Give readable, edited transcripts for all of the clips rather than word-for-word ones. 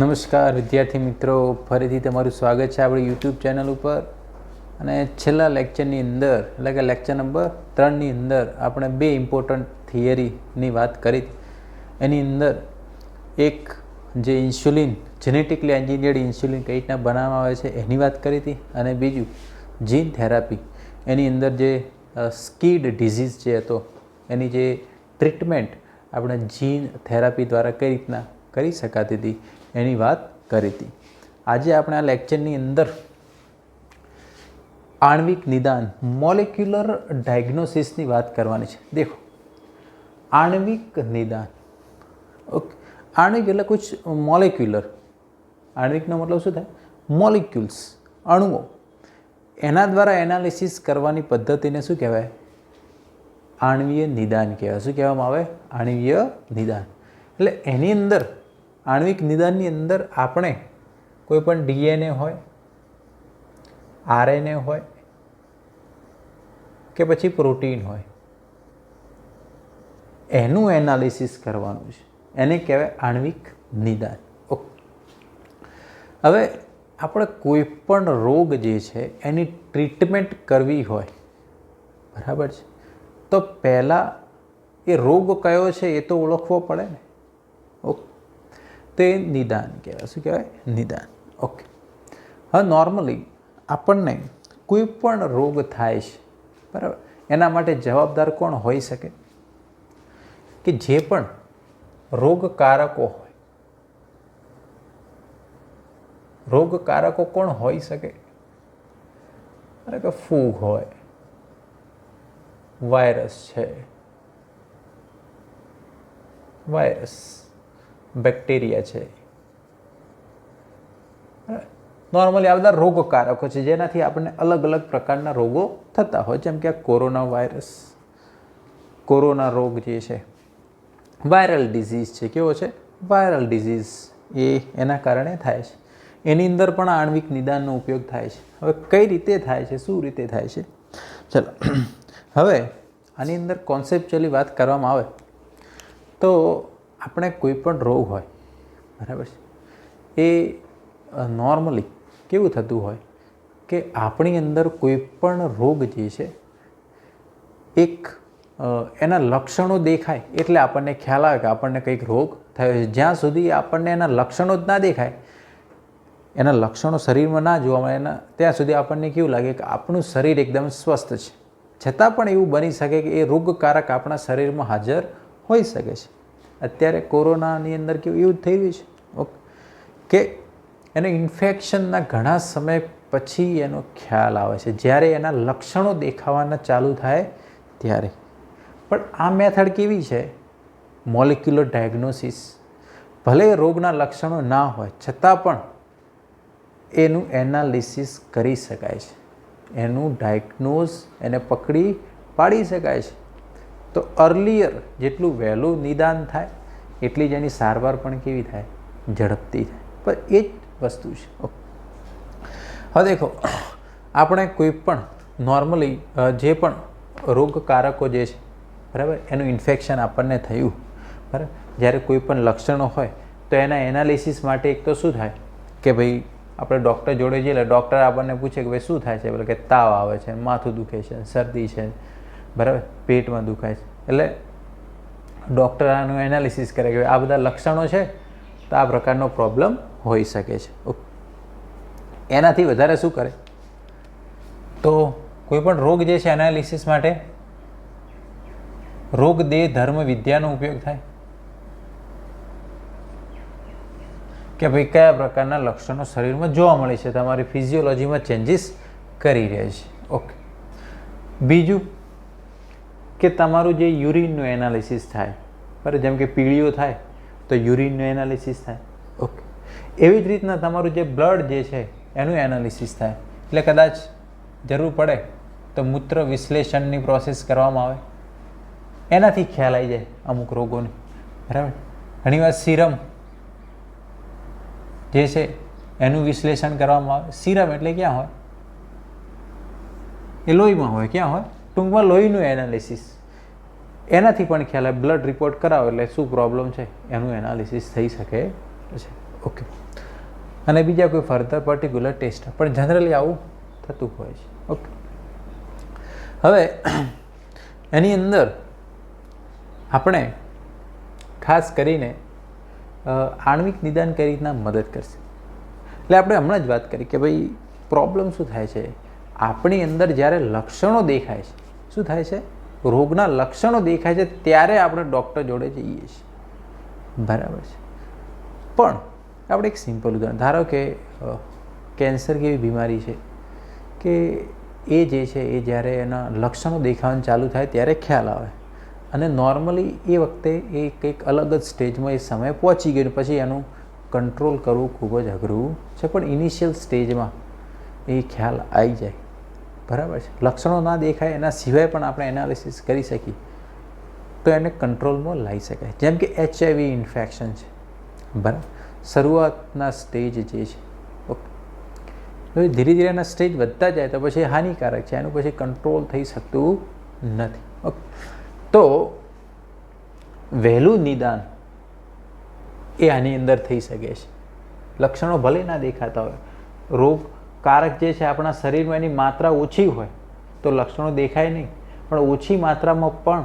નમસ્કાર વિદ્યાર્થી મિત્રો, ફરીથી તમારું સ્વાગત છે આપણી યુટ્યુબ ચેનલ ઉપર. અને છેલ્લા લેક્ચરની અંદર એટલે કે લેક્ચર નંબર 3ની અંદર આપણે બે ઇમ્પોર્ટન્ટ થિયરીની વાત કરી. એની અંદર એક જે ઇન્સ્યુલિન જેનેટિકલી એન્જિનિયર્ડ ઇન્સ્યુલિન કઈ રીતના બનાવવામાં આવે છે એની વાત કરી હતી, અને બીજું જીન થેરાપી એની અંદર જે સ્કીડ ડિઝીઝ જે હતો એની જે ટ્રીટમેન્ટ આપણે જીન થેરાપી દ્વારા કઈ રીતના કરી શકાતી હતી એની વાત કરી હતી. આજે આપણે આ લેક્ચરની અંદર આણ્વિક નિદાન મોલેક્યુલર ડાયગ્નોસિસની વાત કરવાની છે. દેખો, આણ્વિક નિદાન, ઓકે. આણ્વિક એટલે કુછ મોલેક્યુલર. આણ્વિકનો મતલબ શું થાય? મોલિક્યુલ્સ, અણુઓ. એના દ્વારા એનાલિસિસ કરવાની પદ્ધતિને શું કહેવાય? આણ્વીય નિદાન કહેવાય. શું કહેવામાં આવે? આણ્વીય નિદાન. એટલે એની અંદર આણ્વિક નિદાનની અંદર આપણે કોઈ પણ ડીએનએ હોય, આરએનએ હોય કે પછી પ્રોટીન હોય, એનું એનાલિસિસ કરવાનું છે. એને કહેવાય આણ્વિક નિદાન. ઓકે. હવે આપણે કોઈ પણ રોગ જે છે એની ટ્રીટમેન્ટ કરવી હોય, બરાબર છે, તો પહેલાં એ રોગ કયો છે એ તો ઓળખવો પડે ને. ઓકે. તે નિદાન કહેવાય. શું કહેવાય? નિદાન. ઓકે. હવે નોર્મલી આપણને કોઈ પણ રોગ થાય છે, બરાબર, એના માટે જવાબદાર કોણ હોઈ શકે? કે જે પણ રોગકારકો હોય. રોગકારકો કોણ હોઈ શકે? અરે કે ફૂગ હોય, વાયરસ છે, બેક્ટેરિયા છે. નોર્મલી આ બધા રોગકારકો છે જેનાથી આપણને અલગ અલગ પ્રકારના રોગો થતા હોય. જેમ કે કોરોના વાયરસ, કોરોના રોગ જે છે વાયરલ ડિઝીઝ છે. કેવો છે? Viral disease. એ એના કારણે થાય છે. એની અંદર પણ આણ્વિક નિદાનનો ઉપયોગ થાય છે. હવે કઈ રીતે થાય છે, શું રીતે થાય છે, ચલો હવે આની અંદર કોન્સેપ્ચ્યુઅલી વાત કરવામાં આવે તો આપણે કોઈ પણ રોગ હોય, બરાબર છે, એ નોર્મલી કેવું થતું હોય કે આપણી અંદર કોઈ પણ રોગ જે છે એક એના લક્ષણો દેખાય એટલે આપણને ખ્યાલ આવે કે આપણને કંઈક રોગ થયો છે. જ્યાં સુધી આપણને એના લક્ષણો જ ના દેખાય, એના લક્ષણો શરીરમાં ના જોવા મળે ત્યાં સુધી આપણને કેવું લાગે કે આપણું શરીર એકદમ સ્વસ્થ છે. છતાં પણ એવું બની શકે કે એ રોગકારક આપણા શરીરમાં હાજર હોઈ શકે છે. અત્યારે કોરોનાની અંદર કેવું એવું થઈ રહ્યું છે, ઓકે, કે એને ઇન્ફેક્શનના ઘણા સમય પછી એનો ખ્યાલ આવે છે, જ્યારે એના લક્ષણો દેખાવાના ચાલુ થાય ત્યારે. પણ આ મેથડ કેવી છે? Molecular diagnosis. ભલે રોગના લક્ષણો ના હોય છતાં પણ એનું એનાલિસિસ કરી શકાય છે, એનું ડાયગ્નોઝ એને પકડી પાડી શકાય છે. તો અર્લિયર જેટલું વહેલું નિદાન થાય એટલી જ એની સારવાર પણ કેવી થાય? ઝડપથી થાય. પણ એ જ વસ્તુ છે. ઓકે. હવે દેખો, આપણે કોઈ પણ નોર્મલી જે પણ રોગકારકો જે છે, બરાબર, એનું ઇન્ફેક્શન આપણને થયું, બરાબર, જ્યારે કોઈ પણ લક્ષણો હોય તો એના એનાલિસિસ માટે એક તો શું થાય કે ભાઈ આપણે ડૉક્ટર જોડે જઈએ એટલે ડૉક્ટર આપણને પૂછે કે ભાઈ શું થાય છે? એટલે કે તાવ આવે છે, માથું દુખે છે, શરદી છે, બરાબર, પેટમાં દુખાય છે. એટલે ડૉક્ટર આનું એનાલિસિસ કરે કે આ બધા લક્ષણો છે તો આ પ્રકારનો પ્રોબ્લેમ હોઈ શકે છે. ઓકે. એનાથી વધારે શું કરે? તો કોઈ પણ રોગ જે છે એનાલિસિસ માટે રોગ દેહ ધર્મ વિદ્યાનો ઉપયોગ થાય કે ભાઈ કયા પ્રકારના લક્ષણો શરીરમાં જોવા મળે છે, તમારી ફિઝિયોલોજીમાં ચેન્જીસ કરી રહ્યા છે. ઓકે. બીજું કે તમારું જે યુરિનનું એનાલિસિસ થાય, બરાબર, જેમ કે પીળીઓ થાય તો યુરિનનું એનાલિસિસ થાય. ઓકે. એવી જ રીતના તમારું જે બ્લડ જે છે એનું એનાલિસિસ થાય. એટલે કદાચ જરૂર પડે તો મૂત્ર વિશ્લેષણની પ્રોસેસ કરવામાં આવે, એનાથી ખ્યાલ આવી જાય અમુક રોગોની, બરાબર. ઘણીવાર સીરમ જે છે એનું વિશ્લેષણ કરવામાં આવે. સીરમ એટલે ક્યાં હોય? એ લોહીમાં હોય. ક્યાં હોય? ટૂંકમાં લોહીનું એનાલિસિસ. એનાથી પણ ખ્યાલ આવે. બ્લડ રિપોર્ટ કરાવો એટલે શું પ્રોબ્લેમ છે એનું એનાલિસિસ થઈ શકે છે. ઓકે. અને બીજા કોઈ ફર્ધર પર્ટિક્યુલર ટેસ્ટ, પણ જનરલી આવું થતું હોય છે. ઓકે, હવે એની અંદર આપણે ખાસ કરીને આણ્વિક નિદાન કઈ રીતના મદદ કરશે. એટલે આપણે હમણાં જ વાત કરી કે ભાઈ પ્રોબ્લેમ શું થાય છે, આપણી અંદર જ્યારે લક્ષણો દેખાય છે, શું થાય છે, રોગના લક્ષણો દેખાય છે ત્યારે આપણે ડૉક્ટર જોડે જઈએ છીએ, બરાબર છે. પણ આપણે એક સિમ્પલ ઉદાહરણ, ધારો કે કેન્સર કેવી બીમારી છે કે એ જે છે એ જ્યારે એના લક્ષણો દેખાવાનું ચાલુ થાય ત્યારે ખ્યાલ આવે, અને નોર્મલી એ વખતે એ કંઈક અલગ જ સ્ટેજમાં એ સમય પહોંચી ગયો, પછી એનું કંટ્રોલ કરવું ખૂબ જ અઘરું છે. પણ ઇનિશિયલ સ્ટેજમાં એ ખ્યાલ આવી જાય, બરાબર છે. લક્ષણો ના દેખાય એના સિવાય પણ આપણે એનાલિસિસ કરી શકીએ તો એને કંટ્રોલમાં લાવી શકાય. જેમ કે HIV ઇન્ફેક્શન છે, બરાબર, શરૂઆતના સ્ટેજ જે છે, ઓકે, હવે ધીરે ધીરે એના સ્ટેજ વધતા જાય તો પછી હાનિકારક છે, એનું પછી કંટ્રોલ થઈ શકતું નથી. ઓકે, તો વહેલું નિદાન એ આની અંદર થઈ શકે છે. લક્ષણો ભલે ના દેખાતા હોય, રોગકારક જે છે આપણા શરીરમાં એની માત્રા ઓછી હોય તો લક્ષણો દેખાય નહીં, પણ ઓછી માત્રામાં પણ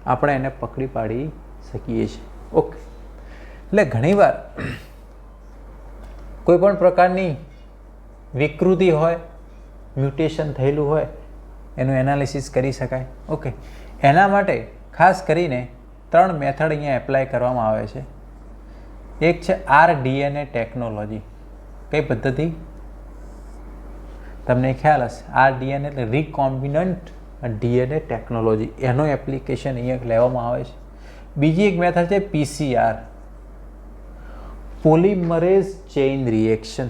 આપણે એને પકડી પાડી શકીએ છીએ. ઓકે, એટલે ઘણીવાર કોઈ પણ પ્રકારની વિકૃતિ હોય, મ્યુટેશન થયેલું હોય, એનું એનાલિસિસ કરી શકાય. ઓકે, એના માટે ખાસ કરીને 3 મેથડ અહીંયા એપ્લાય કરવામાં આવે છે. એક છે rDNA ટેકનોલોજી. કઈ પદ્ધતિ તમને ખ્યાલ હશે, rDNA એટલે રિકોમ્બિનન્ટ DNA ટેકનોલોજી, એનો એપ્લિકેશન અહીંયા લેવામાં આવે છે. બીજી એક મેથડ છે PCR, પોલિમરેઝ ચેઇન રિએક્શન.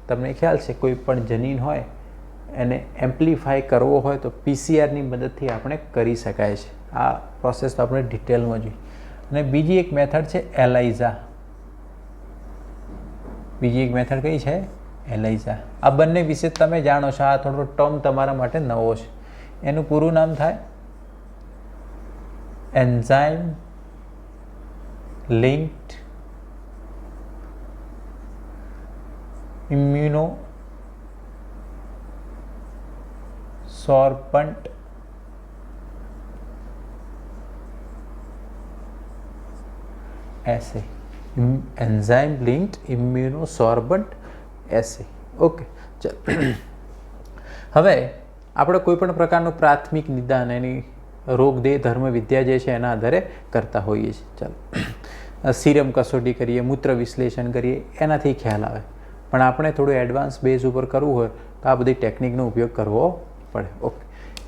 તમને ખ્યાલ છે કોઈ પણ જનીન હોય એને એમ્પ્લિફાય કરવો હોય તો PCRની મદદથી આપણે કરી શકાય છે. આ પ્રોસેસ તો આપણે ડિટેલમાં જોઈએ. અને બીજી એક મેથડ છે ELISA. બીજી એક મેથડ કઈ છે? ELISA. આ બંને વિશે તમે જાણો છો, આ થોડો ટર્મ તમારા માટે નવો છે. એનું પૂરું નામ થાય એન્ઝાઇમ લિંક્ડ ઇમ્યુનો સોર્બન્ટ એસે, એન્ઝાઇમ લિંક્ડ ઇમ્યુનો સોર્બન્ટ એસે. ઓકે, ચાલો હવે આપણે કોઈ પણ પ્રકારનું પ્રાથમિક નિદાન એની રોગ દેહ ધર્મ વિદ્યા જે છે એના આધારે કરતા હોઈએ છીએ. ચાલો સીરમ કસોટી કરીએ, મૂત્ર વિશ્લેષણ કરીએ, એનાથી ખ્યાલ આવે. પણ આપણે થોડું એડવાન્સ બેઝ ઉપર કરવું હોય તો આ બધી ટેકનિકનો ઉપયોગ કરવો પડે. ઓકે,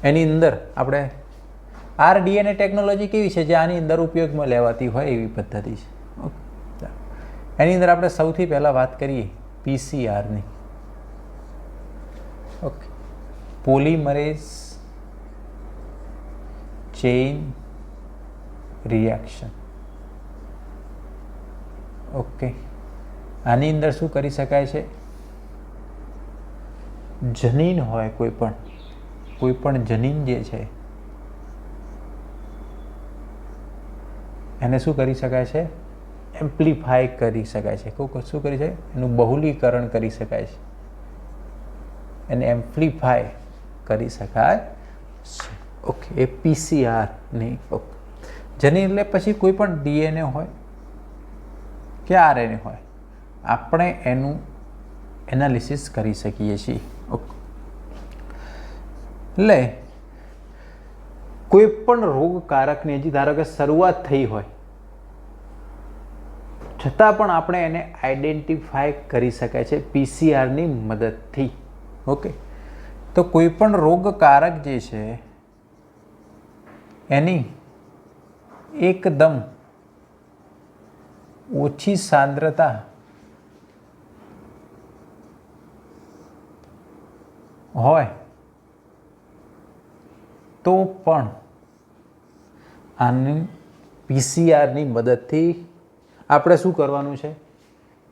એની અંદર આપણે rDNA ટેકનોલોજી કેવી છે, જે આની અંદર ઉપયોગમાં લેવાતી હોય એવી પદ્ધતિ છે. ઓકે, એની અંદર આપણે સૌથી પહેલાં વાત કરીએ PCRની. Okay, polymerase chain reaction. Okay, આની અંદર શું કરી શકાય છે, જનીન હોય કોઈ પણ જનીન જે છે એને શું કરી શકાય છે, એમ્પ્લિફાય કરી શકાય છે. શું કરી શકાય, એનું બહુલીકરણ કરી શકાય છે, એને એમ્પ્લિફાય કરી શકાય છે. ઓકે, એ PCRની. ઓકે, જનીન એટલે પછી કોઈ પણ DNA હોય કે RNA હોય, આપણે એનું એનાલિસિસ કરી શકીએ છીએ. ઓકે, એટલે કોઈ પણ રોગકારકની હજી ધારો કે શરૂઆત થઈ હોય છતાં પણ આપણે એને આઈડેન્ટિફાય કરી શકાય છે PCRની મદદથી. ઓકે, તો કોઈ પણ રોગકારક જે છે એની એકદમ ઓછી સાંદ્રતા હોય તો પણ આની PCRની મદદથી આપણે શું કરવાનું છે,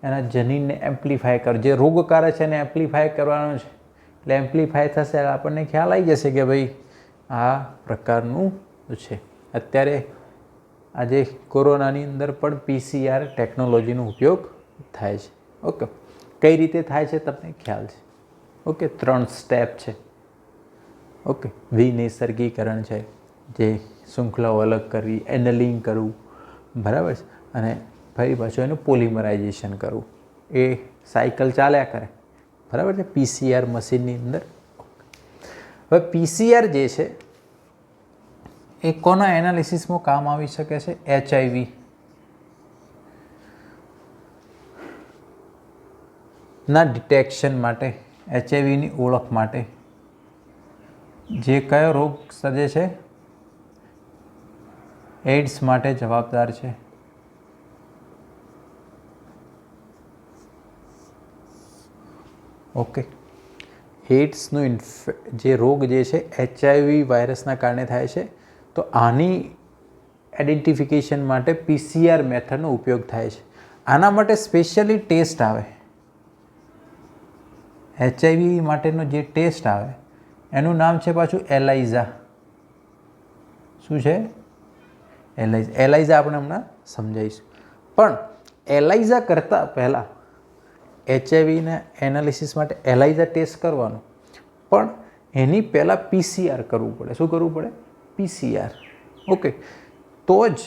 એના જનીનને એમ્પ્લિફાય કર, જે રોગકારક છે એને એમ્પ્લિફાય કરવાનું છે. એટલે એમ્પ્લિફાય થશે એટલે આપણને ખ્યાલ આવી જશે કે ભાઈ આ પ્રકારનું છે. અત્યારે આજે કોરોનાની અંદર પણ PCR ટેકનોલોજીનો ઉપયોગ થાય છે. ઓકે, કઈ રીતે થાય છે તમને ખ્યાલ છે. ઓકે, 3 સ્ટેપ છે. ઓકે, વિનિસર્ગીકરણ છે, જે શૃંખલાઓ અલગ કરવી, એનલિંગ કરવું, બરાબર છે, અને ફરી પાછું એનું પોલિમરાઇઝેશન કરવું. એ સાયકલ ચાલ્યા કરે, બરાબર છે, પીસીઆર મશીનની અંદર. હવે પીસીઆર જે છે એ કોના એનાલિસિસમાં કામ આવી શકે છે? HIV ના ડિટેક્શન માટે, HIVની ઓળખ માટે. જે કયો રોગ સર્જે છે? એડ્સ માટે જવાબદાર છે. ઓકે, એડ્સનું જે રોગ જે છે HIV વાયરસના કારણે થાય છે. તો આની આઈડેન્ટિફિકેશન માટે PCR મેથડનો ઉપયોગ થાય છે. આના માટે સ્પેશિયલી ટેસ્ટ આવે. HIV માટેનો જે ટેસ્ટ આવે એનું નામ છે પાછું એલાઇઝા. શું છે? એલાઇઝા. એલાઇઝા આપણે હમણાં સમજાવીશું. પણ એલાઇઝા કરતાં પહેલાં HIVના એનાલિસિસ માટે એલાઇઝા ટેસ્ટ કરવાનો, પણ એની પહેલાં PCR કરવું પડે. શું કરવું પડે? PCR. ઓકે, તો જ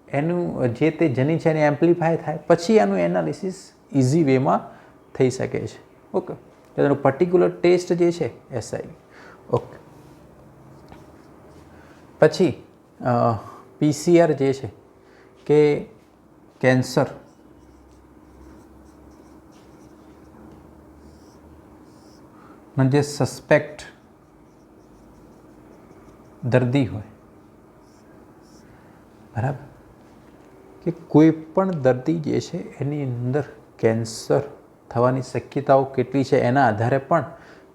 એનું જે તે જનીન છે એને એમ્પ્લિફાય થાય, પછી એનું એનાલિસિસ ઇઝી વેમાં થઈ શકે છે. ઓકે, એનો પર્ટિક્યુલર ટેસ્ટ જે છે SIV. ઓકે, પછી PCR જે છે કે કેન્સર જે સસ્પેક્ટ દર્દી હોય, બરાબર, કે કોઈ પણ દર્દી જે છે એની અંદર કેન્સર થવાની શક્યતાઓ કેટલી છે એના આધારે પણ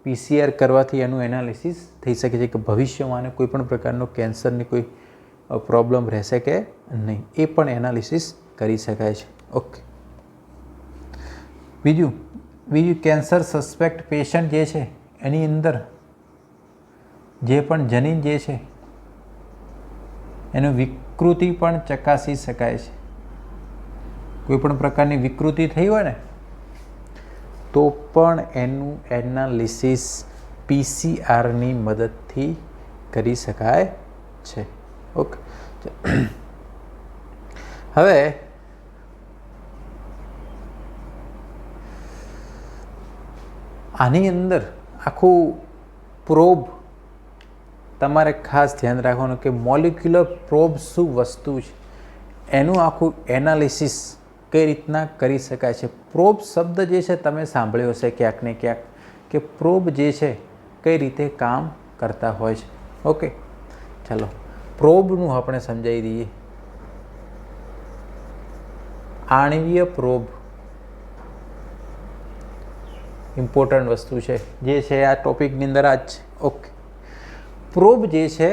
PCR કરવાથી એનું એનાલિસિસ થઈ શકે છે કે ભવિષ્યમાં કોઈ પણ પ્રકારનો કેન્સરની કોઈ પ્રોબ્લેમ રહેશે કે નહીં, એ પણ એનાલિસિસ કરી શકાય છે. ઓકે, બીજું કેન્સર સસ્પેક્ટ પેશન્ટ જે છે એની અંદર જે પણ જનીન જે છે એનું વિકૃતિ પણ ચકાસી શકાય છે. કોઈ પણ પ્રકારની વિકૃતિ થઈ હોય ને તો પણ એનું એનાલિસિસ PCRની મદદથી કરી શકાય છે. ઓકે, હવે આની અંદર આખું પ્રોબ તમારે ખાસ ધ્યાન રાખવાનું કે મોલિક્યુલર પ્રોબ શું વસ્તુ છે, એનું આખું એનાલિસિસ કઈ રીતના કરી શકાય છે. પ્રોબ શબ્દ જે છે તમે સાંભળ્યો હશે ક્યાંક ને ક્યાંક, કે પ્રોબ જે છે કઈ રીતે કામ કરતા હોય છે. ઓકે, ચાલો પ્રોબનું આપણે સમજાવી દઈએ. આણ્વીય પ્રોબ ઇમ્પોર્ટન્ટ વસ્તુ છે, જે છે આ ટોપિકની અંદર આ જ છે. ઓકે, પ્રોબ જે છે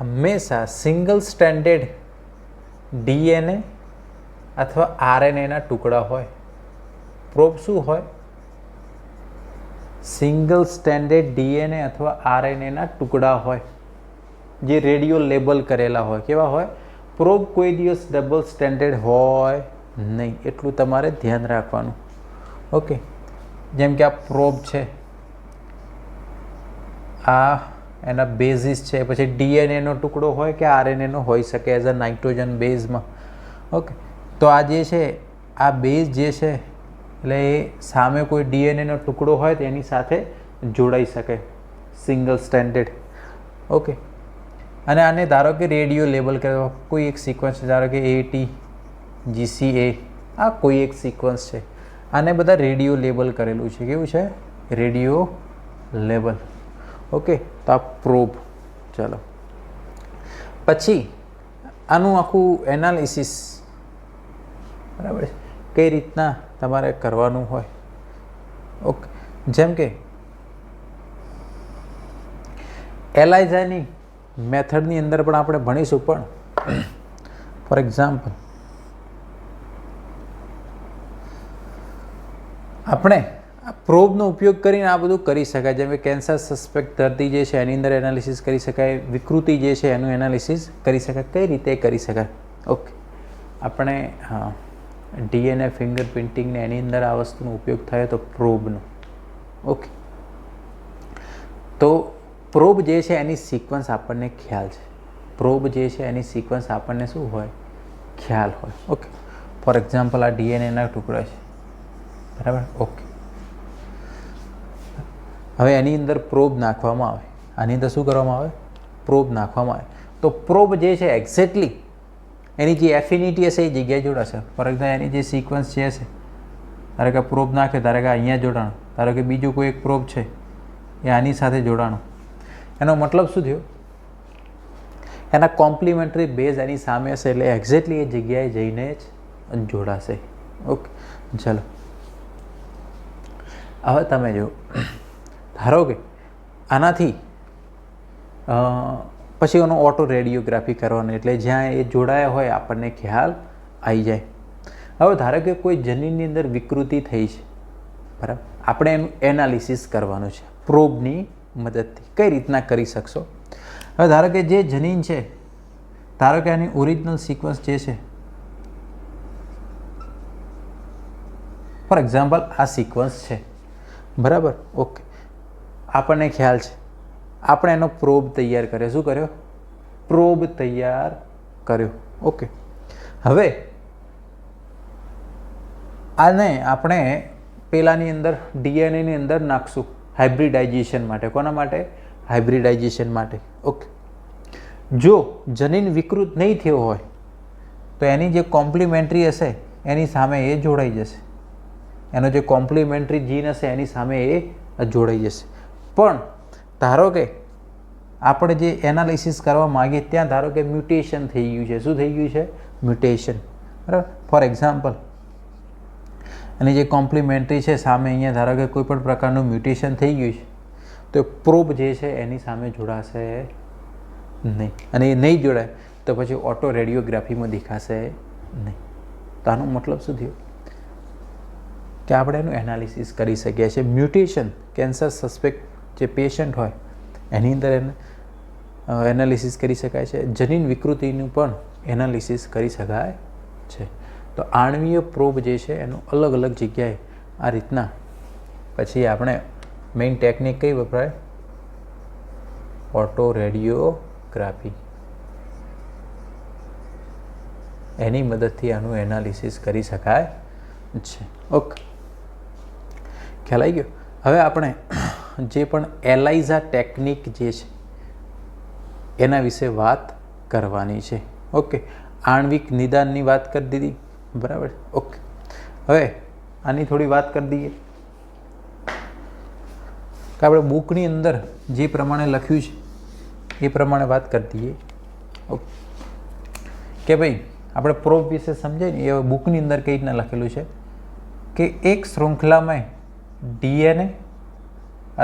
હંમેશા સિંગલ સ્ટ્રેન્ડેડ DNA અથવા RNAના ટુકડા હોય. પ્રોબ શું હોય? સિંગલ સ્ટ્રેન્ડેડ DNA અથવા RNAના ટુકડા હોય, જે રેડિયો લેબલ કરેલા હોય. કેવા હોય? પ્રોબ કોઈ દિવસ ડબલ સ્ટ્રેન્ડેડ હોય નહીં, એટલું તમારે ધ્યાન રાખવાનું. ઓકે, જેમ કે આ પ્રોબ છે, આ એના બેઝિસ છે, પછી DNAનો ટુકડો હોય કે RNAનો હોઈ શકે એઝ અ નાઇટ્રોજન બેઝમાં. ઓકે, તો આ જે છે આ બેઝ જે છે એટલે એ સામે કોઈ DNAનો ટુકડો હોય તો એની સાથે જોડાઈ શકે, સિંગલ સ્ટ્રેન્ડેડ. ઓકે, અને આને ધારો કે રેડિયો લેબલ કરવા કોઈ એક સિક્વન્સ, ધારો કે AT GCA, આ કોઈ એક સિક્વન્સ છે, આને બધા રેડિયો લેબલ કરેલું છે. કેવું છે? Radio label. ઓકે, તો આ પ્રોબ. ચાલો, પછી આનું આખું એનાલિસિસ, બરાબર છે, કઈ રીતના તમારે કરવાનું હોય. ઓકે, જેમ કે એલાઇઝાની મેથડની અંદર પણ આપણે ભણીશું, પણ ફોર એક્ઝામ્પલ આપણે આ પ્રોબનો ઉપયોગ કરીને આ બધું કરી શકાય. જેમ કે કેન્સર સસ્પેક્ટ દર્દી જે છે એની અંદર એનાલિસિસ કરી શકાય, વિકૃતિ જે છે એનું એનાલિસિસ કરી શકાય. કઈ રીતે કરી શકાય? ઓકે, આપણે ડીએનએ ફિંગરપ્રિન્ટિંગને એની અંદર આ વસ્તુનો ઉપયોગ થયો તો પ્રોબનો. ઓકે, તો પ્રોબ જે છે એની સિક્વન્સ આપણને ખ્યાલ છે. પ્રોબ જે છે એની સિક્વન્સ આપણને શું હોય? ખ્યાલ હોય. ઓકે, ફોર એક્ઝામ્પલ આ ડીએનએના ટુકડા છે, બરાબર. ઓકે, હવે એની અંદર પ્રોબ નાખવામાં આવે. આની અંદર શું કરવામાં આવે? પ્રોબ નાખવામાં આવે. તો પ્રોબ જે છે એક્ઝેક્ટલી એની જે એફિનિટી હશે એ જગ્યાએ જોડાશે. ફોર એક્ઝામ્પલ એની જે સિક્વન્સ જે હશે, ધારો કે પ્રોબ નાખે, ધારો કે અહીંયા જોડાણું, ધારો કે બીજું કોઈ એક પ્રોબ છે એ આની સાથે જોડાણું. એનો મતલબ શું થયો? એના કોમ્પ્લિમેન્ટરી બેઝ એની સામે હશે એટલે એક્ઝેક્ટલી એ જગ્યાએ જઈને જ જોડાશે. ઓકે, ચલો હવે તમે જો, ધારો કે આનાથી પછી એનો ઓટો રેડિયોગ્રાફી કરવાનો, એટલે જ્યાં એ જોડાયા હોય આપણને ખ્યાલ આવી જાય. હવે ધારો કે કોઈ જનીનની અંદર વિકૃતિ થઈ છે, બરાબર, આપણે એનું એનાલિસિસ કરવાનું છે પ્રોબની મદદથી. કઈ રીતના કરી શકશો? હવે ધારો કે જે જનીન છે, ધારો કે આની ઓરિજિનલ સિક્વન્સ જે છે, ફોર એક્ઝામ્પલ આ સિક્વન્સ છે, બરાબર. ઓકે, આપણને ખ્યાલ છે, આપણે એનો પ્રોબ તૈયાર કર્યો. શું કર્યો? પ્રોબ તૈયાર કર્યો. ઓકે, હવે આને આપણે પેલાની અંદર ડીએનએની અંદર નાખશું હાઇબ્રિડાઇઝેશન માટે. કોના માટે? હાઇબ્રિડાઇઝેશન માટે. ઓકે, જો જનીન વિકૃત નહીં થયો હોય તો એની જે કોમ્પ્લિમેન્ટરી હશે એની સામે એ જોડાઈ જશે. એનો જે કોમ્પ્લિમેન્ટરી જીન હશે એની સામે એ જોડાઈ જશે. પણ ધારો કે આપણે જે એનાલિસિસ કરવા માગીએ ત્યાં ધારો કે મ્યુટેશન થઈ ગયું છે. શું થઈ ગયું છે? મ્યુટેશન, બરાબર. ફોર એક્ઝામ્પલ એની જે કોમ્પ્લિમેન્ટરી છે સામે અહીંયા ધારો કે કોઈ પણ પ્રકારનું મ્યુટેશન થઈ ગયું છે, તો પ્રોબ જે છે એની સામે જોડાશે નહીં. અને એ નહીં જોડાય તો પછી ઓટો રેડિયોગ્રાફીમાં દેખાશે નહીં. તો આનો મતલબ શું થયો? કે આપણે એનું એનાલિસિસ કરી શકીએ છીએ. મ્યુટેશન, કેન્સર સસ્પેક્ટ જે પેશન્ટ હોય એની અંદર એને એનાલિસિસ કરી શકાય છે. જનીન વિકૃતિનું પણ એનાલિસિસ કરી શકાય છે. તો આણ્વીય પ્રોબ જે છે એનું અલગ અલગ જગ્યાએ આ રીતના પછી આપણે મેઇન ટેકનિક કઈ વપરાય? Auto radiography. એની મદદથી આનું એનાલિસિસ કરી શકાય છે. ઓકે, ખ્યાલ આવી ગયો? હવે આપણે જે પણ એલાઇઝા ટેકનિક જે છે એના વિશે વાત કરવાની છે. ઓકે, આણ્વિક નિદાનની વાત કરી દીધી, બરાબર. ઓકે, હવે આની થોડી વાત કરી દઈએ કે આપણે બુકની અંદર જે પ્રમાણે લખ્યું છે એ પ્રમાણે વાત કરી દઈએ. ઓકે, કે ભાઈ આપણે પ્રોબ વિશે સમજાય ને એ બુકની અંદર કઈ રીતના લખેલું છે કે એક શૃંખલામાં ડીએનએ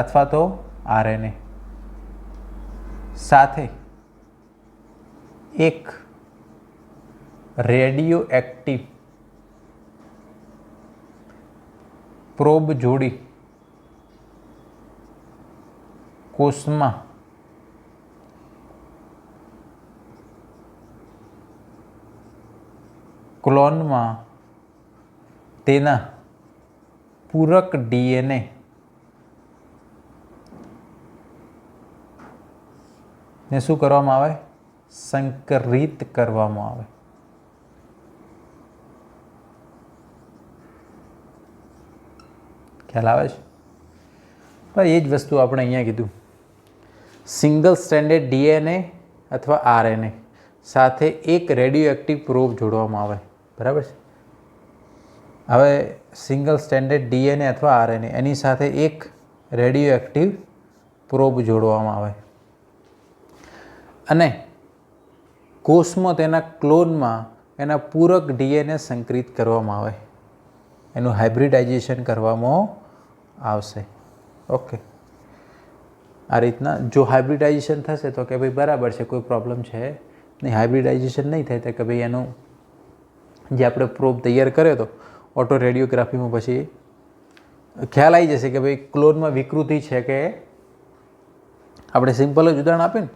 અથવા તો આરએનએ સાથે એક રેડિયો એક્ટિવ પ્રોબ જોડી કોષમાં ક્લોનમાં તેના પૂરક ડીએનએ ને શું કરવામાં આવે? સંકરિત કરવામાં આવે. ખ્યાલ આવે છે? ભાઈ એ જ વસ્તુ આપણે અહીંયા કીધું. સિંગલ સ્ટ્રેન્ડેડ ડીએનએ અથવા આરએનએ સાથે એક રેડિયો એક્ટિવ પ્રોબ જોડવામાં આવે, બરાબર છે. હવે સિંગલ સ્ટ્રેન્ડેડ ડીએનએ અથવા આરએનએ એની સાથે એક રેડિયો એક્ટિવ પ્રોબ જોડવામાં આવે અને કોષમાં તેના ક્લોનમાં એના પૂરક ડીએનએ સંકલિત કરવામાં આવે, એનું હાઇબ્રિડાઇઝેશન કરવામાં આવશે. ઓકે, આ રીતના જો હાઇબ્રિડાઇઝેશન થશે તો કે ભાઈ બરાબર છે, કોઈ પ્રોબ્લેમ છે નહીં. હાઇબ્રિડાઇઝેશન નહીં થાય તો કે ભાઈ એનું જે આપણે પ્રોબ તૈયાર કર્યો હતો ઓટો રેડિયોગ્રાફીમાં પછી ખ્યાલ આવી જશે કે ભાઈ ક્લોનમાં વિકૃતિ છે કે આપણે સિમ્પલ જ ઉદાહરણ આપીને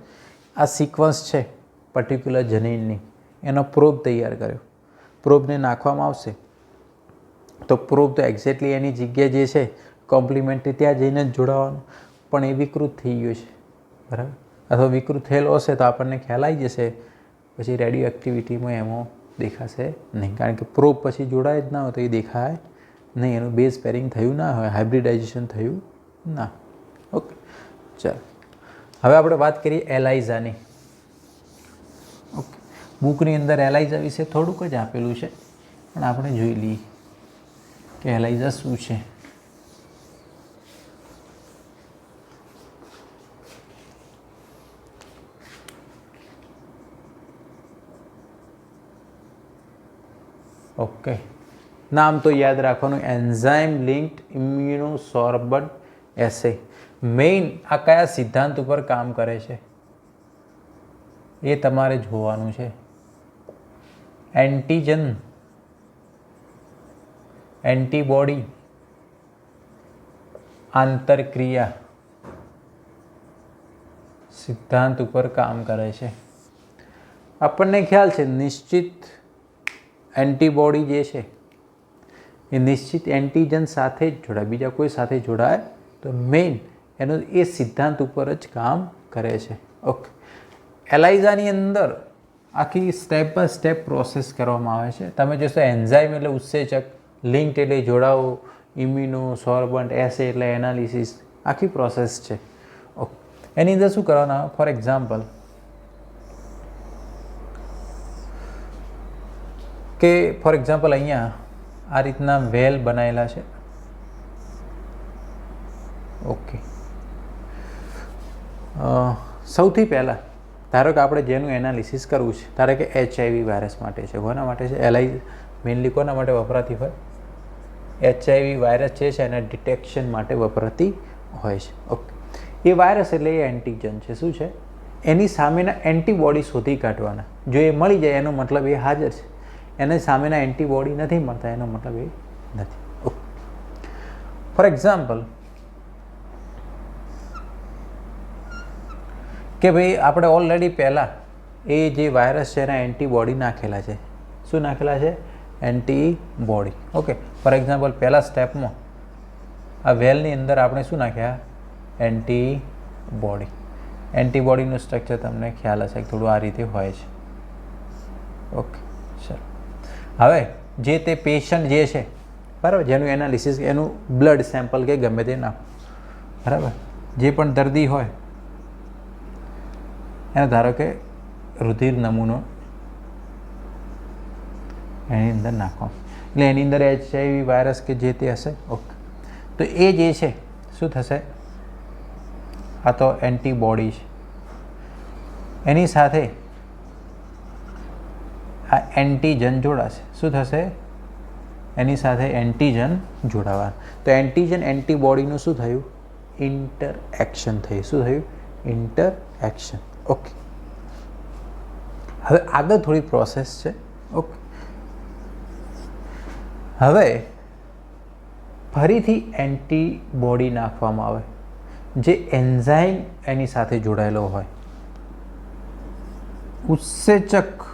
આ સિક્વન્સ છે પર્ટિક્યુલર જનીનની, એનો પ્રોબ તૈયાર કર્યો, પ્રોબને નાખવામાં આવશે તો પ્રોબ તો એક્ઝેક્ટલી એની જગ્યા જે છે કોમ્પ્લિમેન્ટરી ત્યાં જઈને જ જોડાવાનું, પણ એ વિકૃત થઈ ગયું છે, બરાબર. અથવા વિકૃત થયેલો હશે તો આપણને ખ્યાલ આવી જશે, પછી રેડિયો એક્ટિવિટીમાં એમાં દેખાશે નહીં, કારણ કે પ્રોબ પછી જોડાય જ ના હોય તો એ દેખાય નહીં, એનું બેઝ પેરિંગ થયું ના હોય, હાઇબ્રિડાઇઝેશન થયું ના. ઓકે, ચાલો હવે આપણે વાત કરીએ એલાઇઝાની. ઓકે, બુકની અંદર એલાઇઝા વિશે થોડુંક જ આપેલું છે, પણ આપણે જોઈ લઈએ કે એલાઇઝા શું છે. ઓકે, નામ તો યાદ રાખવાનું, એન્ઝાઇમ લિંક્ડ ઇમ્યુનોસોર્બન્ટ એસે. મેઇન આ કયા સિદ્ધાંત ઉપર કામ કરે છે એ તમારે જોવાનું છે. એન્ટીજન, એન્ટીબોડી, આંતરક્રિયા સિદ્ધાંત ઉપર કામ કરે છે. આપણને ખ્યાલ છે નિશ્ચિત એન્ટીબોડી જે છે એ નિશ્ચિત એન્ટીજન સાથે જ જોડાય, બીજા કોઈ સાથે જોડાય તો મેઇન એનો એ સિદ્ધાંત ઉપર જ કામ કરે છે. ઓકે, એલાઇઝાની અંદર આખી સ્ટેપ બાય સ્ટેપ પ્રોસેસ કરવામાં આવે છે. તમે જોશો એન્ઝાઇમ એટલે ઉત્સેચક, લિંક્ડ એટલે જોડાવો, ઇમ્યુનો સોર્બન્ટ, એસે એટલે એનાલિસિસ, આખી પ્રોસેસ છે. ઓકે, એની અંદર શું કરવાના, ફોર એક્ઝામ્પલ અહીંયા આ રીતના વેલ બનાવેલા છે. ઓકે, સૌથી પહેલાં ધારો કે આપણે જેનું એનાલિસિસ કરવું છે, ધારો કે HIV વાયરસ માટે છે. કોના માટે છે? મેઇનલી કોના માટે વપરાતી હોય? HIV વાયરસ જે છે એના ડિટેક્શન માટે વપરાતી હોય છે. ઓકે, એ વાયરસ એટલે એ એન્ટીજન છે. શું છે? એની સામેના એન્ટીબોડી શોધી કાઢવાના. જો એ મળી જાય એનો મતલબ એ હાજર છે, એની સામેના એન્ટીબોડી નથી મળતા એનો મતલબ એ નથી. ઓકે, ફોર એક્ઝામ્પલ કે ભાઈ આપણે ઓલરેડી પહેલાં એ જે વાયરસ છે એના એન્ટીબોડી નાખેલા છે. શું નાખેલા છે? એન્ટીબોડી. ઓકે, ફોર એક્ઝામ્પલ પહેલાં સ્ટેપમાં આ વેલની અંદર આપણે શું નાખ્યા? એન્ટીબોડી. એન્ટીબોડીનું સ્ટ્રક્ચર તમને ખ્યાલ હશે કે થોડું આ રીતે હોય છે. ઓકે, ચાલો હવે જે તે પેશન્ટ જે છે, બરાબર, જેનું એનાલિસિસ, એનું બ્લડ સેમ્પલ કે ગમે તે નાખો, બરાબર, જે પણ દર્દી હોય એને ધારો કે રુધિર નમૂનો એની અંદર નાખો, એટલે એની અંદર HIV વાયરસ કે જે તે હશે. ઓકે, તો એ જે છે શું થશે? આ તો એન્ટીબોડી છે, એની સાથે આ એન્ટીજન જોડાશે. શું થશે? એની સાથે એન્ટીજન જોડાવા. તો એન્ટીજન એન્ટીબોડીનું શું થયું? ઇન્ટરએક્શન થયું. શું થયું? ઇન્ટરએક્શન. ઓકે, હવે આગળ થોડી પ્રોસેસ છે. ઓકે, હવે ફરીથી એન્ટીબોડી નાખવામાં આવે જે એન્ઝાઇમ એની સાથે જોડાયેલો હોય. ઉત્સેચક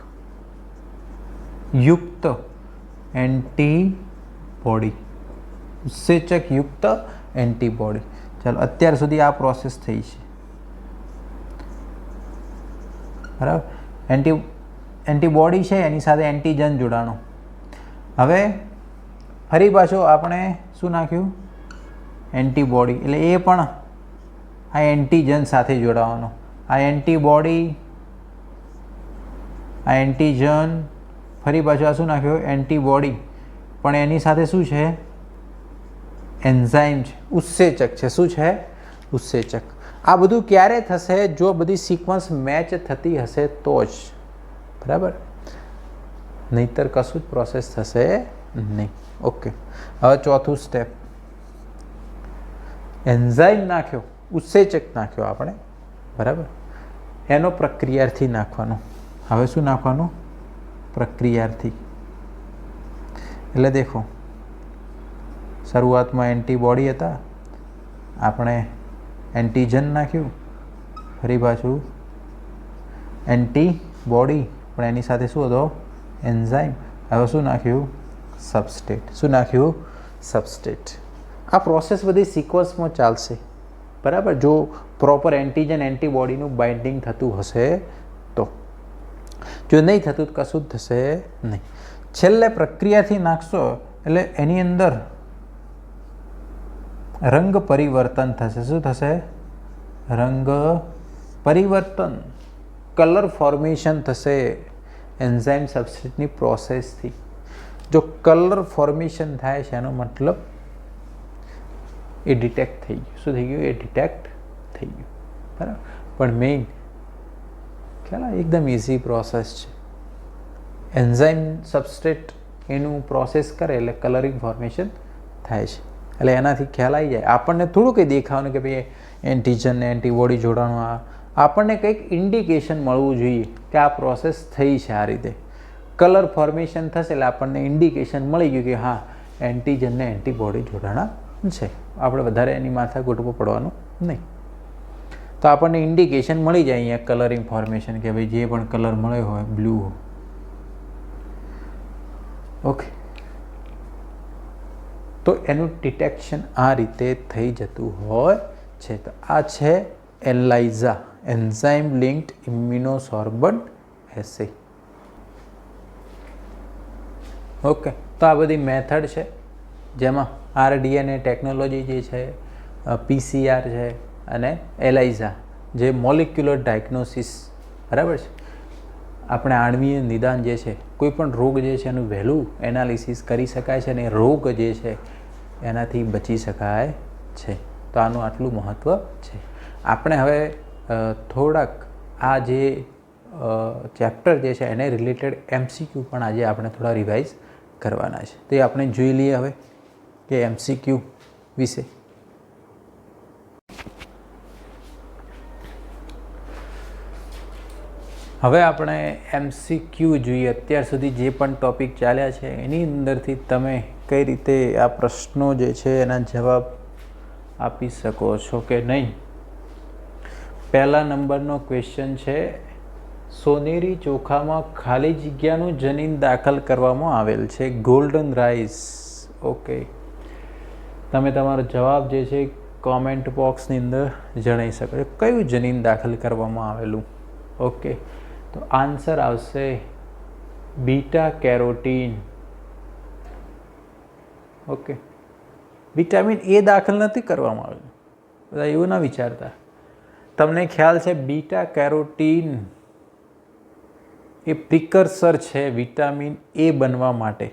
યુક્ત એન્ટીબોડી, ઉત્સેચક યુક્ત એન્ટીબોડી. ચાલો, અત્યાર સુધી આ પ્રોસેસ થઈ છે, બરાબર. એન્ટીબોડી છે એની સાથે એન્ટીજન જોડાણું. હવે ફરી પાછું આપણે શું નાખ્યું? એન્ટીબોડી, એટલે એ પણ આ એન્ટીજન સાથે જોડાવાનો. આ એન્ટીબોડી, આ એન્ટીજન, ફરી પાછું આ શું નાખ્યું? એન્ટીબોડી, પણ એની સાથે શું છે? એન્ઝાઇમ છે, ઉત્સેચક છે. શું છે? ઉત્સેચક. આ બધું ક્યારે થશે? જો બધી સિક્વન્સ મેચ થતી હશે તો જ, બરાબર, નહીંતર કશું જ પ્રોસેસ થશે નહીં. ઓકે, હવે ચોથું સ્ટેપ, એન્ઝાઇમ નાખ્યો, ઉત્સેચક નાખ્યો આપણે, બરાબર, એનો પ્રક્રિયાથી નાખવાનો. હવે શું નાખવાનું? પ્રક્રિયાથી. એટલે દેખો, શરૂઆતમાં એન્ટીબોડી હતા, આપણે એન્ટીજન નાખ્યું, ફરી પાછું એન્ટીબોડી, પણ એની સાથે શું હતો? એન્ઝાઇમ. હવે શું નાખ્યું? સબસ્ટેટ. શું નાખ્યું? સબસ્ટેટ. આ પ્રોસેસ બધી સિક્વન્સમાં ચાલશે, બરાબર, જો પ્રોપર એન્ટીજન એન્ટીબોડીનું બાઇન્ડિંગ થતું હશે તો. જો નહીં થતું તો કશું જ થશે નહીં. છેલ્લે પ્રક્રિયાથી નાખશો એટલે એની અંદર રંગ પરિવર્તન થશે. શું થશે? રંગ પરિવર્તન, કલર ફોર્મેશન થશે એન્ઝાઇમ સબસ્ટ્રેટની પ્રોસેસથી. જો કલર ફોર્મેશન થાય છે એનો મતલબ એ ડિટેક્ટ થઈ ગયું. શું થઈ ગયું? એ ડિટેક્ટ થઈ ગયું, બરાબર. પણ મેઇન ખ્યાલ એકદમ ઇઝી પ્રોસેસ છે. એન્ઝાઇમ સબસ્ટ્રેટ એનું પ્રોસેસ કરે એટલે કલરિંગ ફોર્મેશન થાય છે. એટલે એનાથી ખ્યાલ આવી જાય. આપણને થોડું કંઈ દેખાવાનું કે ભાઈ એન્ટીજન ને એન્ટીબોડી જોડાણું, આપણને કંઈક ઇન્ડિકેશન મળવું જોઈએ કે આ પ્રોસેસ થઈ છે આ રીતે. કલર ફોર્મેશન થશે એટલે આપણને ઇન્ડિકેશન મળી ગયું કે હા એન્ટીજન ને એન્ટીબોડી જોડાણા છે. આપણે વધારે એની માથા ગોઠવું પડવાનું નહીં. તો આપણને ઇન્ડિકેશન મળી જાય અહીંયા કલરિંગ ફોર્મેશન કે ભાઈ જે પણ કલર મળ્યો હોય બ્લુ. ઓકે, તો એનું ડિટેક્શન આ રીતે થઈ જતું હોય છે. તો આ છે એલાઇઝા, એન્ઝાઇમ લિંક્ડ ઇમ્યુનોસોર્બન્ટ એસે. ઓકે, તો આ બધી મેથડ છે જેમાં આરડીએનએ ટેકનોલોજી જે છે, પીસીઆર છે અને એલાઇઝા જે મોલિક્યુલર ડાયગ્નોસિસ, બરાબર છે. આપણે આણ્વીય નિદાન જે છે, કોઈ પણ રોગ જે છે એનું વહેલું એનાલિસિસ કરી શકાય છે અને રોગ જે છે એનાથી બચી શકાય છે. તો આનું આટલું મહત્ત્વ છે. આપણે હવે થોડાક આ જે ચેપ્ટર જે છે એને રિલેટેડ એમસીક્યુ પણ આજે આપણે થોડા રિવાઇઝ કરવાના છે. તો એ આપણે જોઈ લઈએ હવે કે એમસીક્યુ વિશે. હવે આપણે એમસીક્યુ જોઈએ. અત્યાર સુધી જે પણ ટૉપિક ચાલ્યા છે એની અંદરથી તમે કઈ રીતે આ પ્રશ્નો જે છે એના જવાબ આપી શકો છો કે નહીં. પહેલા નંબરનો ક્વેશ્ચન છે, સોનેરી ચોખામાં ખાલી જગ્યાનું જનીન દાખલ કરવામાં આવેલ છે, ગોલ્ડન રાઈસ. ઓકે, તમે તમારો જવાબ જે છે કોમેન્ટ બોક્સની અંદર જણાવી શકો છો. કયું જનીન દાખલ કરવામાં આવેલું? ઓકે, તો આન્સર આવશે beta carotene. Okay, vitamin A દાખલ નથી કરવામાં આવેલું. બધા એવું ના વિચારતા. તમને ખ્યાલ છે બીટા કેરોટીન એ પ્રિકર્સર છે વિટામિન એ બનવા માટે.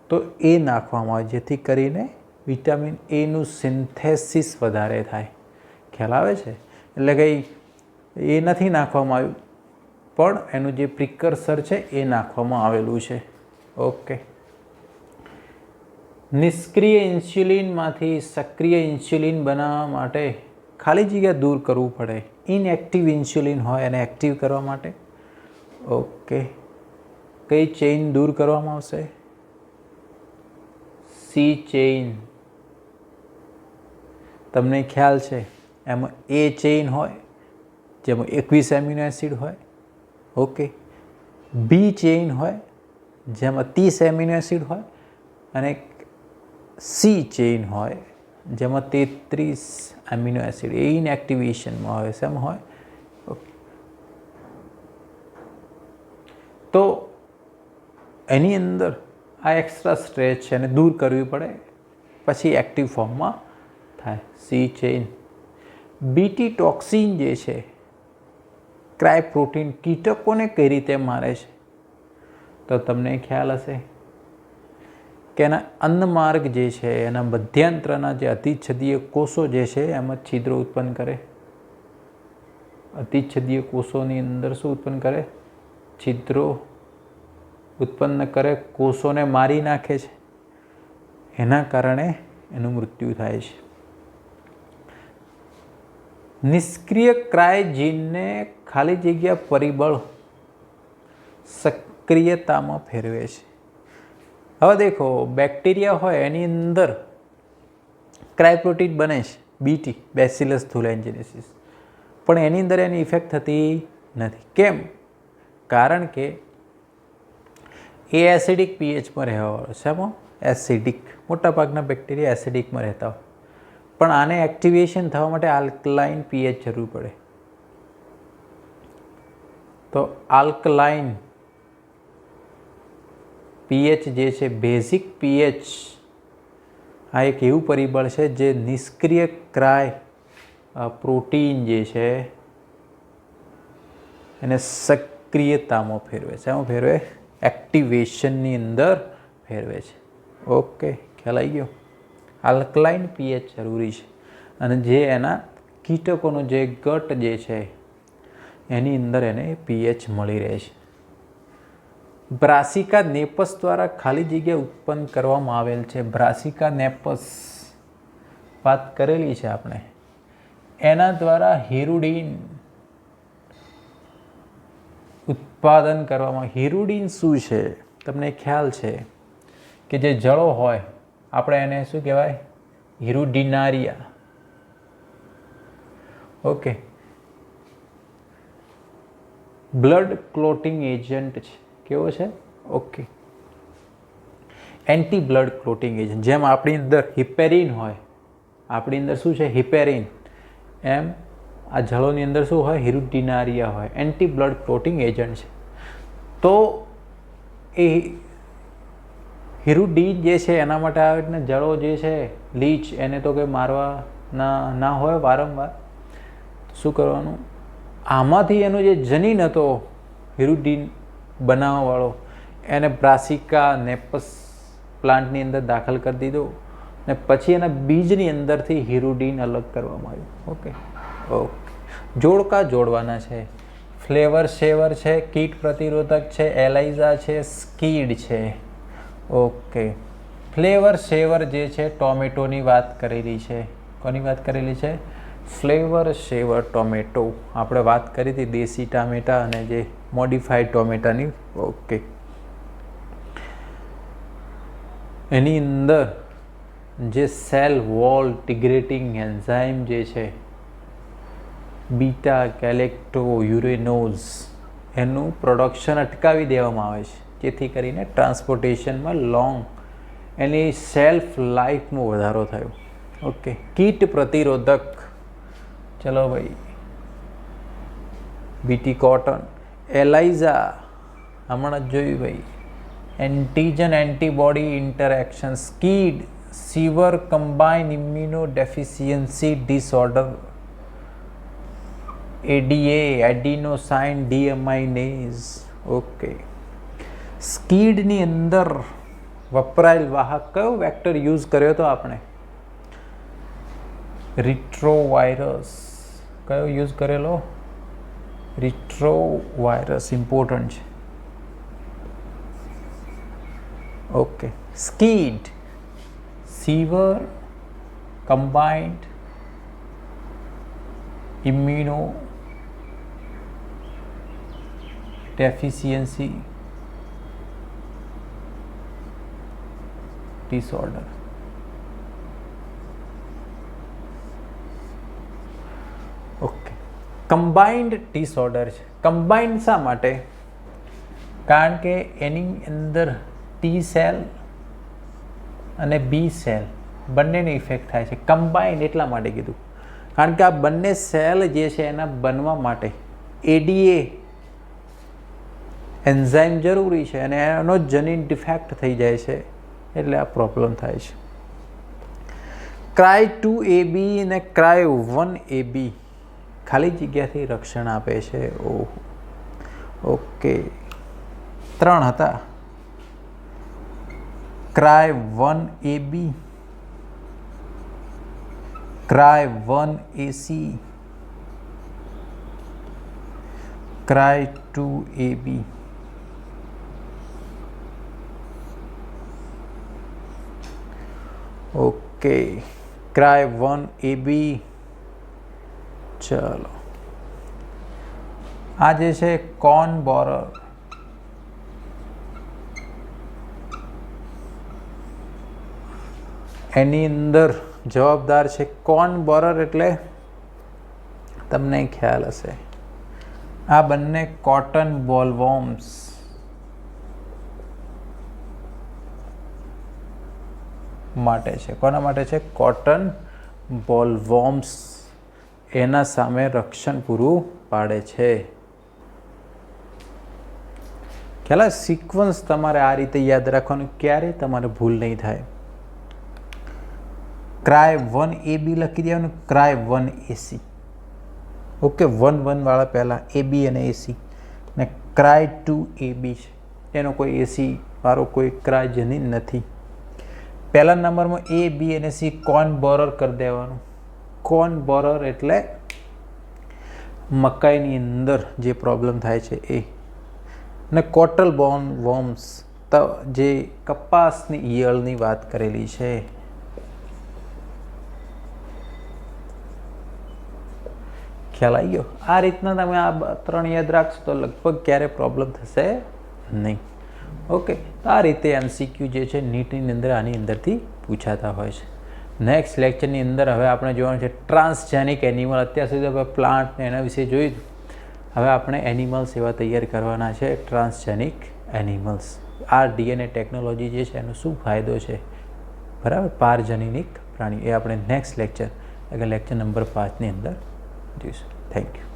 તો એ નાખવામાં આવે જેથી કરીને વિટામિન એનું સિન્થેસિસ વધારે થાય. ખ્યાલ આવે છે? એટલે કંઈ એ નથી નાખવામાં આવ્યું, પણ એનું જે પ્રિકર્સર છે એ નાખવામાં આવેલું છે. ઓકે, નિષ્ક્રિય ઇન્સ્યુલિનમાંથી સક્રિય ઇન્સ્યુલિન બનાવવા માટે ખાલી જગ્યા દૂર કરવું પડે. ઇનએક્ટિવ ઇન્સ્યુલિન હોય એને એક્ટિવ કરવા માટે. ઓકે, કઈ ચેઇન દૂર કરવામાં આવશે? C chain. તમને ખ્યાલ છે એમાં એ ચેઇન હોય જેમાં 21 એમિનો એસિડ હોય. ઓકે, બી ચેઇન હોય જેમાં 30 એમિનો એસિડ હોય અને સી ચેઇન હોય જેમાં 33 એમિનો એસિડ. એ ઇનએક્ટિવેશનમાં હોય. શેમાં હોય? ઓકે, તો એની અંદર આ એક્સ્ટ્રા સ્ટ્રેચ છે એને દૂર કરવી પડે પછી એક્ટિવ ફોર્મમાં થાય. C chain. બીટી ટોક્સિન જે છે ક્રાય પ્રોટીન કીટકોને કઈ રીતે મારે છે? તો તમને ખ્યાલ હશે કે એના અન્નમાર્ગ જે છે એના મધ્યાંત્રના જે અતિચ્છદીય કોષો જે છે એમાં છિદ્રો ઉત્પન્ન કરે. અતિચ્છદીય કોષોની અંદર શું ઉત્પન્ન કરે? છિદ્રો ઉત્પન્ન કરે, કોષોને મારી નાખે છે. એના કારણે એનું મૃત્યુ થાય છે. નિષ્ક્રિય ક્રાયજીનને ખાલી જગ્યા પરિબળ સક્રિયતામાં ફેરવે છે. હવે દેખો, બેક્ટેરિયા હોય એની અંદર ક્રાયપ્રોટીન બને છે, બીટી, બેસિલસ થુલેન્જીનેસિસ, પણ એની અંદર એની ઇફેક્ટ થતી નથી. કેમ? કારણ કે એ એસિડિક પીએચમાં રહેવાવાળો છે. એમાં એસિડિક, મોટાભાગના બેક્ટેરિયા એસિડિકમાં રહેતા હોય, પણ આને એક્ટિવેશન થવા માટે આલ્કલાઇન પીએચ જરૂર પડે. તો આલ્કલાઇન પીએચ જે છે, બેઝિક પીએચ, આ એક એવું પરિબળ છે જે નિષ્ક્રિય ક્રાય પ્રોટીન જે છે એને સક્રિયતામાં ફેરવે છે. એમાં ફેરવે, એક્ટિવેશનની અંદર ફેરવે છે. ઓકે, ખ્યાલ આવી ગયો. આલ્કલાઇન પીએચ જરૂરી છે, અને જે એના કીટકોનો જે ગટ જે છે એની અંદર એને પીએચ મળી રહે છે. બ્રાસિકા નેપસ દ્વારા ખાલી જગ્યા ઉત્પન્ન કરવામાં આવેલ છે. બ્રાસિકા નેપસ વાત કરેલી છે આપણે. એના દ્વારા હિરુડીન ઉત્પાદન કરવામાં. હિરુડીન શું છે તમને ખ્યાલ છે કે જે જળો હોય આપણે એને શું કહેવાય? હિરુડિનારિયા. ઓકે, બ્લડ ક્લોટિંગ એજન્ટ છે. કેવો છે? Okay, anti blood clotting agent. જેમ આપણી અંદર હિપેરિન હોય, આપણી અંદર શું છે? હિપેરિન. એમ આ જળોની અંદર શું હોય? હિરુડિનારિયા હોય. એન્ટી બ્લડ ક્લોટિંગ એજન્ટ છે. તો એ હિરુડીન જે છે એના માટે આવે ને જળો જે છે, લીચ, એને તો કંઈ મારવા ના હોય વારંવાર. શું કરવાનું? આમાંથી એનો જે જનીન હતો હિરુડીન બનાવવાવાળો, એને બ્રાસિકા નેપસ પ્લાન્ટની અંદર દાખલ કરી દીધો, ને પછી એના બીજની અંદરથી હિરુડીન અલગ કરવામાં આવ્યું. ઓકે ઓકે, જોડકા જોડવાના છે. ફ્લેવર શેવર છે, કીટ પ્રતિરોધક છે, એલાઇઝા છે, સ્કીડ છે. ઓકે, ફ્લેવર શેવર જે છે ટોમેટોની વાત કરેલી છે. કોની વાત કરેલી છે? Flavr Savr tomato. આપણે વાત કરી હતી દેશી ટામેટા અને જે મોડિફાઈડ ટોમેટાની. ઓકે, એની અંદર જે સેલ વોલ ટિગ્રેટિંગ એન્ઝાઇમ જે છે, બીટા કેલેક્ટો યુરેનોઝ, એનું પ્રોડક્શન અટકાવી દેવામાં આવે છે, જેથી કરીને ટ્રાન્સપોર્ટેશનમાં એની સેલ્ફ લાઈફમાં વધારો થયો. ઓકે, કીટ પ્રતિરોધક. ચલો ભાઈ, બીટી કોટન, એલાઇઝા હમણાં જ જોયું ભાઈ. Antigen antibody interaction, SCID, severe combined immunodeficiency disorder, ADA, adenosine deaminase. Okay, સ્કીડની અંદર વપરાયેલ વાહક કયો વેક્ટર યુઝ કર્યો હતો આપણે? રિટ્રોવાયરસ. કયો યુઝ કરેલો? રિટ્રોવાયરસ. ઇમ્પોર્ટન્ટ છે. Okay, SCID, severe combined immunodeficiency disorder. Okay, combined disorder છે. કમ્બાઇન્ડ શા માટે? કારણ કે એની અંદર ટી સેલ અને બી સેલ બંનેને ઇફેક્ટ થાય છે. કમ્બાઇન્ડ એટલા માટે કીધું કારણ કે આ બંને સેલ જે છે એના બનવા માટે એડીએ એન્ઝાઇમ જરૂરી છે, અને એનો જનીન ડિફેક્ટ થઈ જાય છે, એટલે આ પ્રોબ્લેમ થાય છે. Cry2AB અને Cry1AB ખાલી જગ્યાથી રક્ષણ આપે છે. ઓહ, ઓકે, 3 હતા. Cry1AB, Cry1AC, Cry2AB. Okay, Cry1AB. ચલો, આ જે છે કોર્ન બોરર, એની અંદર જવાબદાર છે કોર્ન બોરર. એટલે તમને ખ્યાલ હશે, આ બંને કોટન બોલવોર્મ્સ માટે છે. કોના માટે છે? કોટન બોલવોર્મ્સ એના સામે રક્ષણ પૂરું પાડે છે. ખ્યાલ સિક્વન્સ તમારે આ રીતે યાદ રાખવાનું, ક્યારેય તમારે ભૂલ નહીં થાય. ક્રાય 1AB લખી દેવાનું, ક્રાય 1AC. ઓકે, 1 વાળા પહેલાં AB અને AC, ને ક્રાય 2AB છે, એનો કોઈ AC વાળો કોઈ ક્રાયજેનિક નથી. પહેલા નંબરમાં A, B અને C કોર્ન બોરર કરી દેવાનું. કોર્ન બોરર એટલે મકાઈની અંદર જે પ્રોબ્લેમ થાય છે એ. અને કોટલ બોલવોર્મ્સ જે કપાસની ઈયળની વાત કરેલી છે. ખ્યાલ આવી ગયો? આ રીતના તમે આ 3 યાદ રાખશો તો લગભગ ક્યારે પ્રોબ્લેમ થશે નહીં. ઓકે, તો આ રીતે MCQ જે છે નીટની અંદર આની અંદરથી પૂછાતા હોય છે. નેક્સ્ટ લેક્ચરની અંદર હવે આપણે જોવાનું છે ટ્રાન્સજેનિક એનિમલ. અત્યાર સુધી આપણે પ્લાન્ટ ને એના વિશે જોયું. હવે આપણે એનિમલ્સ એવા તૈયાર કરવાના છે, ટ્રાન્સજેનિક એનિમલ્સ. આ DNA ટેકનોલોજી જે છે એનો શું ફાયદો છે, બરાબર, પારજનીનિક પ્રાણી, એ આપણે નેક્સ્ટ લેક્ચર એટલે લેક્ચર નંબર 5ની અંદર જોઈશું. Thank you.